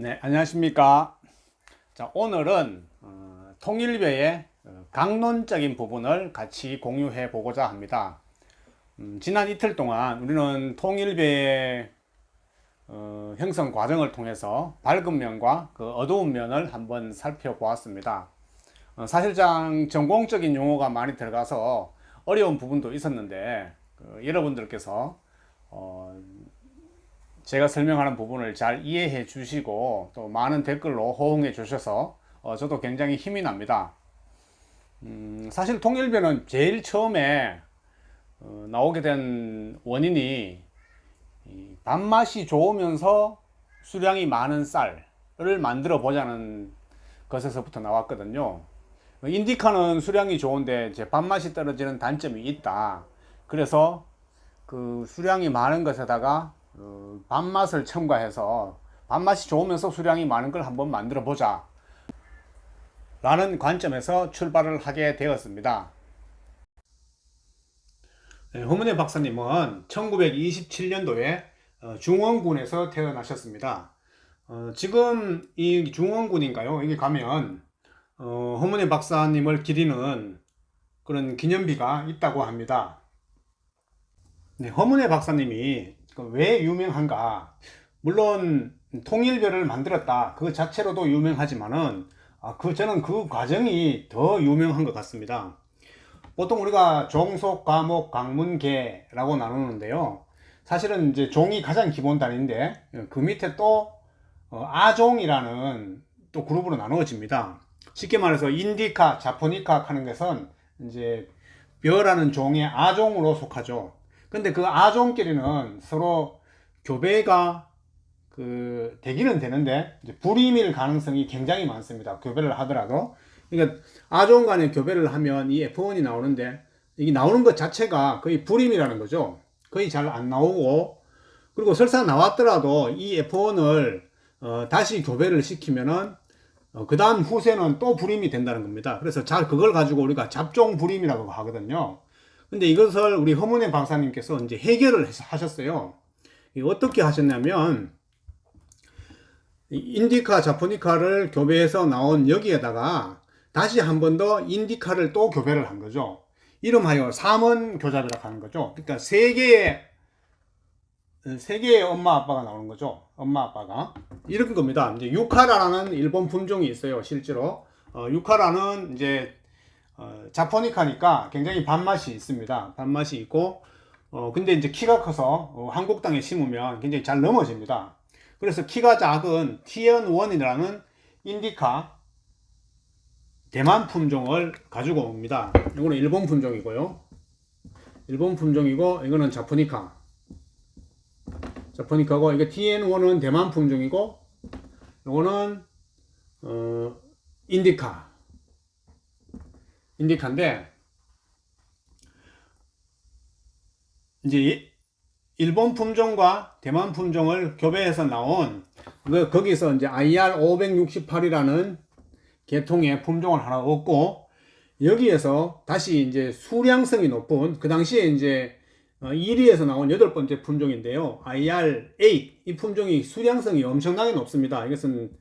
네, 안녕하십니까. 자, 오늘은 통일배의 강론적인 부분을 같이 공유해 보고자 합니다. 지난 이틀 동안 우리는 통일배의 형성 과정을 통해서 밝은 면과 그 어두운 면을 한번 살펴보았습니다. 사실상 전공적인 용어가 많이 들어가서 어려운 부분도 있었는데 여러분들께서 제가 설명하는 부분을 잘 이해해 주시고 또 많은 댓글로 호응해 주셔서 저도 굉장히 힘이 납니다. 사실 통일배는 제일 처음에 나오게 된 원인이 밥맛이 좋으면서 수량이 많은 쌀을 만들어 보자는 것에서부터 나왔거든요. 인디카는 수량이 좋은데 이제 밥맛이 떨어지는 단점이 있다. 그래서 그 수량이 많은 것에다가 밥맛을 첨가해서 밥맛이 좋으면서 수량이 많은 걸 한번 만들어 보자 라는 관점에서 출발을 하게 되었습니다. 허문회 박사님은 1927년도에 중원군에서 태어나셨습니다. 지금 이 중원군인가요? 여기 가면 허문회 박사님을 기리는 그런 기념비가 있다고 합니다. 네, 허문회 박사님이 왜 유명한가? 물론 통일배를 만들었다 그 자체로도 유명하지만은 저는 그 과정이 더 유명한 것 같습니다. 보통 우리가 종속, 과목, 강문계라고 나누는데요. 사실은 이제 종이 가장 기본 단위인데 그 밑에 또 아종이라는 또 그룹으로 나누어집니다. 쉽게 말해서 인디카, 자포니카 하는 것은 이제 벼라는 종의 아종으로 속하죠. 근데 그 아종끼리는 서로 교배가 되기는 되는데 이제 불임일 가능성이 굉장히 많습니다. 교배를 하더라도. 그러니까 아종 간에 교배를 하면 이 F1이 나오는데 이게 나오는 것 자체가 거의 불임이라는 거죠. 거의 잘 안 나오고, 그리고 설사 나왔더라도 이 F1을 다시 교배를 시키면은 그 다음 후세는 또 불임이 된다는 겁니다. 그래서 잘 그걸 가지고 우리가 잡종 불임이라고 하거든요. 근데 이것을 우리 허문회 박사님께서 이제 해결을 하셨어요. 어떻게 하셨냐면, 인디카, 자포니카를 교배해서 나온 여기에다가 다시 한 번 더 인디카를 또 교배를 한 거죠. 이름하여 3원 교잡이라고 하는 거죠. 그러니까 세 개의 엄마 아빠가 나오는 거죠. 엄마 아빠가 이런 겁니다. 이제 유카라라는 일본 품종이 있어요. 실제로 유카라는 이제 자포니카니까 굉장히 밥맛이 있습니다. 밥맛이 있고 근데 이제 키가 커서 한국 땅에 심으면 굉장히 잘 넘어집니다. 그래서 키가 작은 TN1이라는 인디카 대만 품종을 가지고 옵니다. 이거는 일본 품종이고요. 일본 품종이고 이거는 자포니카고 이게 TN1은 대만 품종이고 이거는 인디카인데 이제 일본 품종과 대만 품종을 교배해서 나온 거기서 이제 IR568이라는 계통의 품종을 하나 얻고 여기에서 다시 이제 수량성이 높은 그 당시에 이제 1위에서 나온 8번째 품종인데요. IR8 이 품종이 수량성이 엄청나게 높습니다. 이것은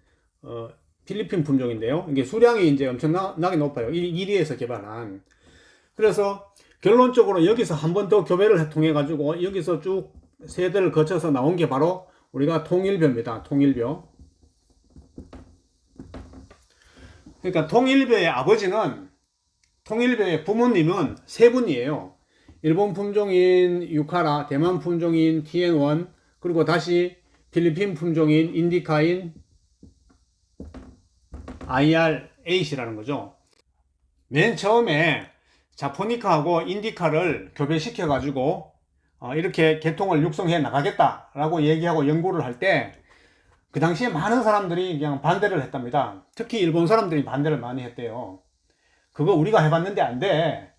필리핀 품종인데요. 이게 수량이 이제 엄청나게 높아요. 1위에서 개발한. 그래서 결론적으로 여기서 한 번 더 교배를 통해 가지고 여기서 쭉 세대를 거쳐서 나온 게 바로 우리가 통일벼입니다. 통일벼. 그러니까 통일벼의 통일벼의 부모님은 세 분이에요. 일본 품종인 유카라, 대만 품종인 TN1, 그리고 다시 필리핀 품종인 인디카인 IR8이라는 거죠. 맨 처음에 자포니카하고 인디카를 교배시켜 가지고 이렇게 계통을 육성해 나가겠다라고 얘기하고 연구를 할 때 그 당시에 많은 사람들이 그냥 반대를 했답니다. 특히 일본 사람들이 반대를 많이 했대요. 그거 우리가 해봤는데 안 돼.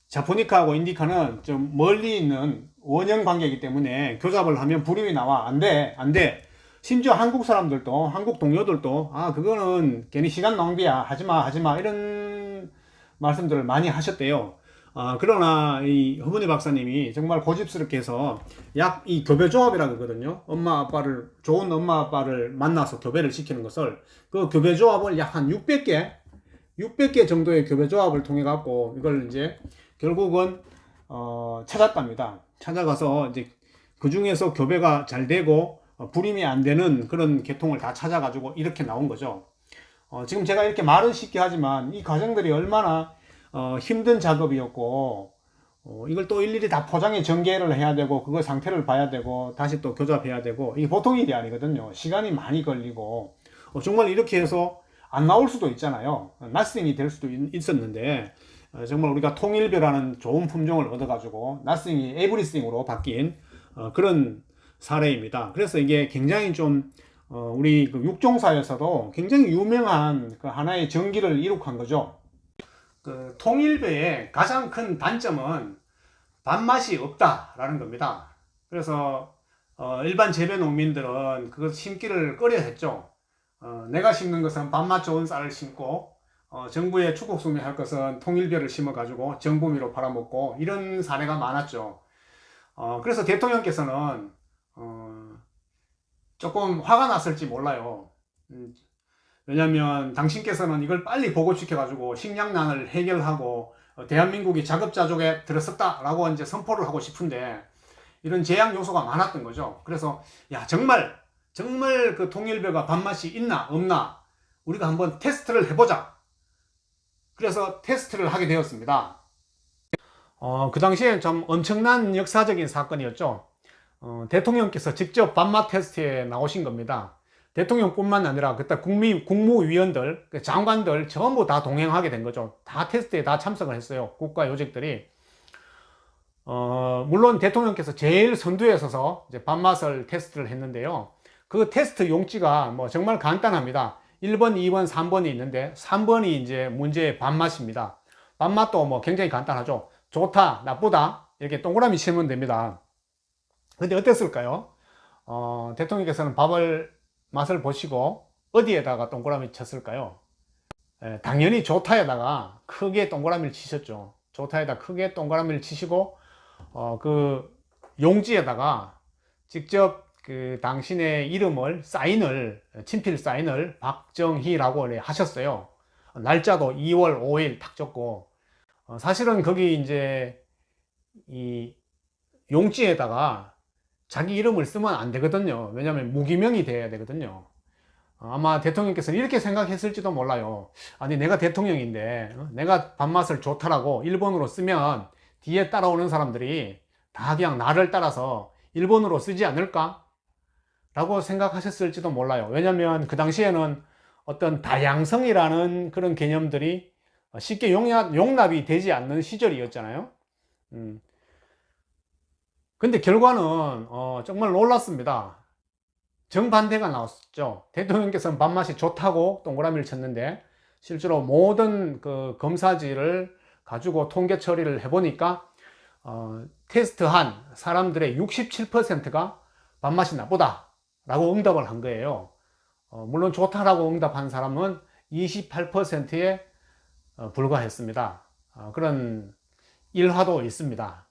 자포니카하고 인디카는 좀 멀리 있는 원형 관계이기 때문에 교잡을 하면 불임이 나와. 안 돼. 심지어 한국 사람들도, 한국 동료들도 그거는 괜히 시간 낭비야. 하지마 이런 말씀들을 많이 하셨대요. 그러나 이 허문희 박사님이 정말 고집스럽게 해서 이 교배 조합이라고 하거든요. 좋은 엄마 아빠를 만나서 교배를 시키는 것을, 그 교배 조합을 약 한 600개 정도의 교배 조합을 통해 갖고 이걸 이제 결국은 찾았답니다. 찾아가서 이제 그 중에서 교배가 잘 되고 불임이 안 되는 그런 계통을 다 찾아가지고 이렇게 나온 거죠. 지금 제가 이렇게 말은 쉽게 하지만 이 과정들이 얼마나 힘든 작업이었고, 이걸 또 일일이 다 포장해 전개를 해야 되고, 그거 상태를 봐야 되고, 다시 또 교잡해야 되고, 이게 보통 일이 아니거든요. 시간이 많이 걸리고, 정말 이렇게 해서 안 나올 수도 있잖아요. 낫싱이 될 수도 있었는데, 정말 우리가 통일벼라는 좋은 품종을 얻어가지고, 낫싱이 에브리싱으로 바뀐 그런 사례입니다. 그래서 이게 굉장히 좀, 우리 그 육종사에서도 굉장히 유명한 그 하나의 전기를 이룩한 거죠. 그 통일벼의 가장 큰 단점은 밥맛이 없다라는 겁니다. 그래서 일반 재배 농민들은 그 심기를 꺼려 했죠. 내가 심는 것은 밥맛 좋은 쌀을 심고, 정부에 축복 수매할 것은 통일벼를 심어 가지고 정부미로 팔아먹고, 이런 사례가 많았죠. 그래서 대통령께서는 조금 화가 났을지 몰라요. 왜냐면 당신께서는 이걸 빨리 보고시켜 가지고 식량난을 해결하고 대한민국이 자급자족에 들어섰다 라고 이제 선포를 하고 싶은데, 이런 제약 요소가 많았던 거죠. 그래서 야, 정말 그 통일벼가 밥맛이 있나 없나 우리가 한번 테스트를 해보자. 그래서 테스트를 하게 되었습니다. 그 당시에 좀 엄청난 역사적인 사건이었죠. 대통령께서 직접 밥맛 테스트에 나오신 겁니다. 대통령뿐만 아니라 그때 국무위원들, 장관들 전부 다 동행하게 된 거죠. 다 테스트에 다 참석을 했어요. 국가 요직들이. 물론 대통령께서 제일 선두에 서서 이제 밥맛을 테스트를 했는데요. 그 테스트 용지가 뭐 정말 간단합니다. 1번, 2번, 3번이 있는데 3번이 이제 문제의 밥맛입니다. 밥맛도 뭐 굉장히 간단하죠. 좋다, 나쁘다 이렇게 동그라미 치면 됩니다. 근데 어땠을까요? 대통령께서는 맛을 보시고 어디에다가 동그라미 쳤을까요? 당연히 좋다에다가 크게 동그라미를 치셨죠. 좋다에다 크게 동그라미를 치시고 그 용지에다가 직접 그 당신의 이름을 친필 사인을 박정희라고 하셨어요. 날짜도 2월 5일 탁 적고, 사실은 거기 이제 이 용지에다가 자기 이름을 쓰면 안 되거든요. 왜냐하면 무기명이 돼야 되거든요. 아마 대통령께서는 이렇게 생각했을지도 몰라요. 아니, 내가 대통령인데 내가 밥맛을 좋다라고 1번으로 쓰면 뒤에 따라오는 사람들이 다 그냥 나를 따라서 1번으로 쓰지 않을까? 라고 생각하셨을지도 몰라요. 왜냐하면 그 당시에는 어떤 다양성이라는 그런 개념들이 쉽게 용납이 되지 않는 시절이었잖아요. 근데 결과는 정말 놀랐습니다. 정반대가 나왔죠. 대통령께서는 밥맛이 좋다고 동그라미를 쳤는데, 실제로 모든 그 검사지를 가지고 통계 처리를 해보니까 테스트한 사람들의 67%가 밥맛이 나쁘다 라고 응답을 한 거예요. 물론 좋다라고 응답한 사람은 28%에 불과했습니다. 그런 일화도 있습니다.